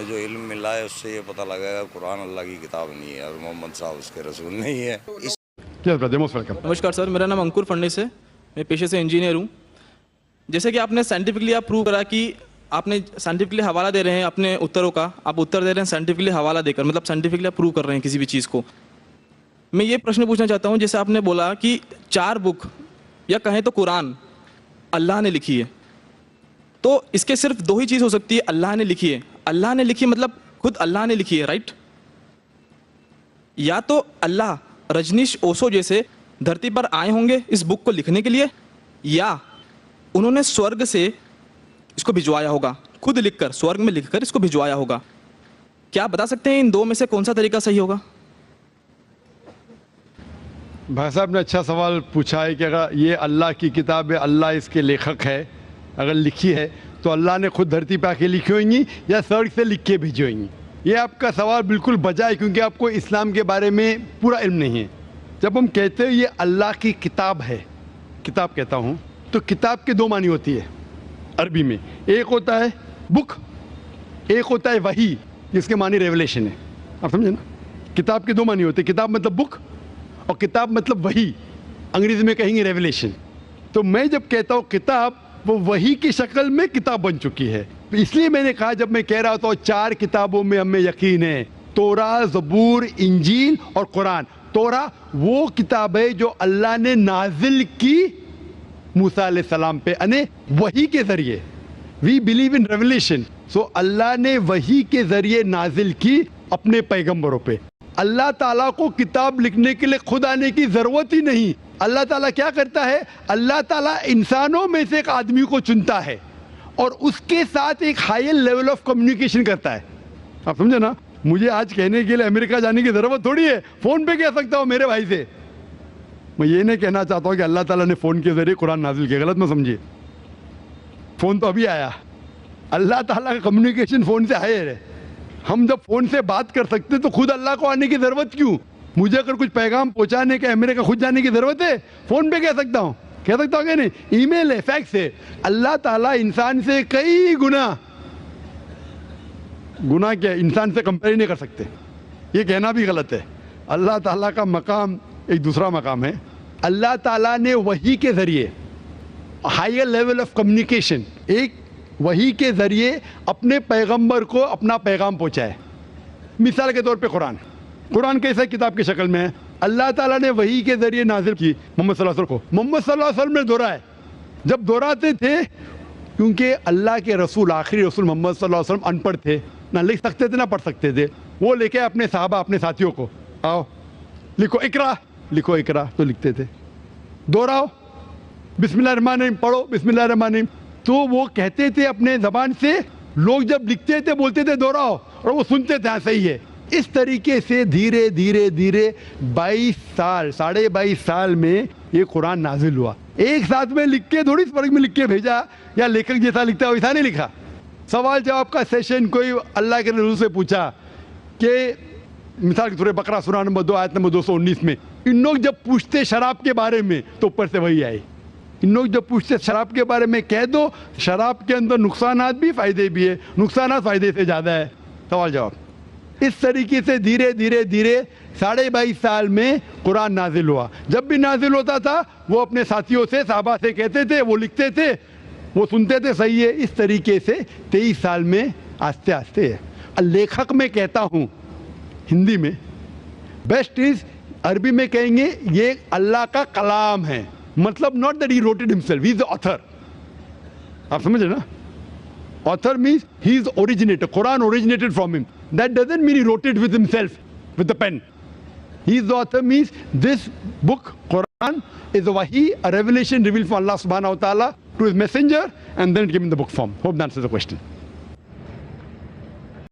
ہمیں جو علم ملا ہے اس سے یہ پتہ لگا ہے قرآن اللہ کی کتاب نہیں ہے اور محمد صاحب اس کے رسول نہیں ہے. نمسکار سر, میرا نام انکر فنڈس ہے, میں پیشے سے انجینئر ہوں. جیسے کہ آپ نے سائنٹیفکلی آپ پروو کرا کہ آپ نے سائنٹیفکلی حوالہ دے رہے ہیں اپنے اتروں کا, آپ اتر دے رہے ہیں سائنٹیفکلی حوالہ دے کر, مطلب سائنٹیفکلی آپ پروو کر رہے ہیں کسی بھی چیز کو. میں یہ پرشن پوچھنا چاہتا ہوں, جیسے آپ نے بولا کہ 4 بک یا کہیں تو قرآن اللہ نے لکھی ہے, تو اس کے صرف 2 ہی چیز ہو سکتی ہے, اللہ نے لکھی ہے. اللہ نے لکھی مطلب خود اللہ نے لکھی ہے, رائٹ؟ یا تو اللہ رجنیش اوسو جیسے دھرتی پر آئے ہوں گے اس بک کو لکھنے کے لیے, یا انہوں نے سورگ سے اس کو بھجوایا ہوگا, خود لکھ کر سورگ میں لکھ کر اس کو بھجوایا ہوگا. کیا آپ بتا سکتے ہیں ان 2 میں سے کون سا طریقہ صحیح ہوگا؟ بھائی صاحب نے اچھا سوال پوچھا ہے کہ اگر یہ اللہ کی کتاب ہے, اللہ اس کے لیکھک ہے, اگر لکھی ہے تو اللہ نے خود دھرتی پہ آ کے لکھی ہوئیں گی یا سرگ سے لکھ کے بھیجی ہوئیں گی. یہ آپ کا سوال بالکل بجا ہے, کیونکہ آپ کو اسلام کے بارے میں پورا علم نہیں ہے. جب ہم کہتے ہیں یہ اللہ کی کتاب ہے, کتاب کہتا ہوں, تو کتاب کے 2 معنی ہوتی ہے عربی میں. ایک ہوتا ہے بک, ایک ہوتا ہے وحی جس کے معنی ریولیشن ہے. آپ سمجھے نا, کتاب کے 2 معنی ہوتے ہیں, کتاب مطلب بک اور کتاب مطلب وحی, انگریزی میں کہیں گے ریولیشن. تو میں جب کہتا ہوں کتاب, وہ وحی کی شکل میں کتاب بن چکی ہے. اس لیے میں نے کہا, جب میں کہہ رہا تھا 4 کتابوں میں ہمیں یقین ہے, توراہ, زبور, انجیل اور قرآن. توراہ وہ کتاب ہے جو اللہ نے نازل کی موسیٰ علیہ السلام پہ, یعنی وحی کے ذریعے. We believe in revelation. سو اللہ نے وحی کے ذریعے نازل کی اپنے پیغمبروں پہ. اللہ تعالیٰ کو کتاب لکھنے کے لیے خود آنے کی ضرورت ہی نہیں. اللہ تعالیٰ کیا کرتا ہے, اللہ تعالیٰ انسانوں میں سے ایک آدمی کو چنتا ہے اور اس کے ساتھ ایک ہائر لیول آف کمیونیکیشن کرتا ہے. آپ سمجھے نا, مجھے آج کہنے کے لیے امریکہ جانے کی ضرورت تھوڑی ہے, فون پہ کہہ سکتا ہوں میرے بھائی سے. میں یہ نہیں کہنا چاہتا ہوں کہ اللہ تعالیٰ نے فون کے ذریعے قرآن نازل کیا, غلط نہ سمجھیے. فون تو ابھی آیا, اللہ تعالیٰ کا کمیونیکیشن فون سے ہائر ہے. ہم جب فون سے بات کر سکتے تو خود اللہ کو آنے کی ضرورت کیوں؟ مجھے اگر کچھ پیغام پہنچانے کے امریکہ خود جانے کی ضرورت ہے, فون پہ کہہ سکتا ہوں کہ نہیں, ای میل ہے, فیکس ہے. اللہ تعالیٰ انسان سے کئی گنا کیا انسان سے کمپیئر نہیں کر سکتے, یہ کہنا بھی غلط ہے. اللہ تعالیٰ کا مقام ایک دوسرا مقام ہے. اللہ تعالیٰ نے وحی کے ذریعے ہائر لیول آف کمیونیکیشن, ایک وحی کے ذریعے اپنے پیغمبر کو اپنا پیغام پہنچائے. مثال کے طور پہ قرآن کیسے کتاب کی شکل میں ہے, اللہ تعالیٰ نے وحی کے ذریعے نازل کی محمد صلی اللہ علیہ وسلم کو. محمد صلی اللہ علیہ وسلم نے دہرائے, جب دہراتے تھے, کیونکہ اللہ کے رسول, آخری رسول محمد صلی اللہ علیہ وسلم ان پڑھ تھے, نہ لکھ سکتے تھے نہ پڑھ سکتے تھے. وہ لے کے اپنے صحابہ, اپنے ساتھیوں کو, آؤ لکھو اقرا, لکھو اقرا, تو لکھتے تھے. دہراؤ, بسم اللہ الرحمن الرحیم, پڑھو بسم اللہ الرحمن الرحیم. تو وہ کہتے تھے اپنے زبان سے, لوگ جب لکھتے تھے بولتے تھے دہراؤ, اور وہ سنتے تھے, ہاں صحیح ہے. اس طریقے سے دھیرے دھیرے 22 سال, 22.5 سال میں یہ قرآن نازل ہوا. ایک ساتھ میں لکھ کے تھوڑی فرق میں لکھ کے بھیجا, یا لیکھک جیسا لکھتا ہے ویسا نہیں لکھا. سوال جواب کا سیشن کوئی اللہ کے رسول سے پوچھا کہ مثال کے طور پر بقرہ سورہ نمبر 2 آیت نمبر 219 میں, ان لوگ جب پوچھتے شراب کے بارے میں تو اوپر سے وہی آئی. ان لوگ جب پوچھتے شراب کے بارے میں, کہہ دو شراب کے اندر نقصانات بھی فائدے بھی ہے, نقصانات فائدے سے زیادہ ہے. سوال جواب. اس طریقے سے دھیرے 22.5 سال میں قرآن نازل ہوا. جب بھی نازل ہوتا تھا وہ اپنے ساتھیوں سے, صحابہ سے کہتے تھے, وہ لکھتے تھے, وہ سنتے تھے, صحیح ہے. اس طریقے سے 23 سال میں آہستہ آہستہ. لیکھک میں کہتا ہوں ہندی میں, بیسٹ از, عربی میں کہیں گے یہ اللہ کا کلام ہے, مطلب not that he wrote it himself, he is the author. آپ سمجھے نا, author means he is the originator, Quran originated from him. That doesn't mean he wrote it with himself, with the pen. He is the author means this book, Quran, is a wahi, a revelation revealed from Allah subhanahu wa ta'ala to his messenger, and then it came in the book form. Hope that answers the question.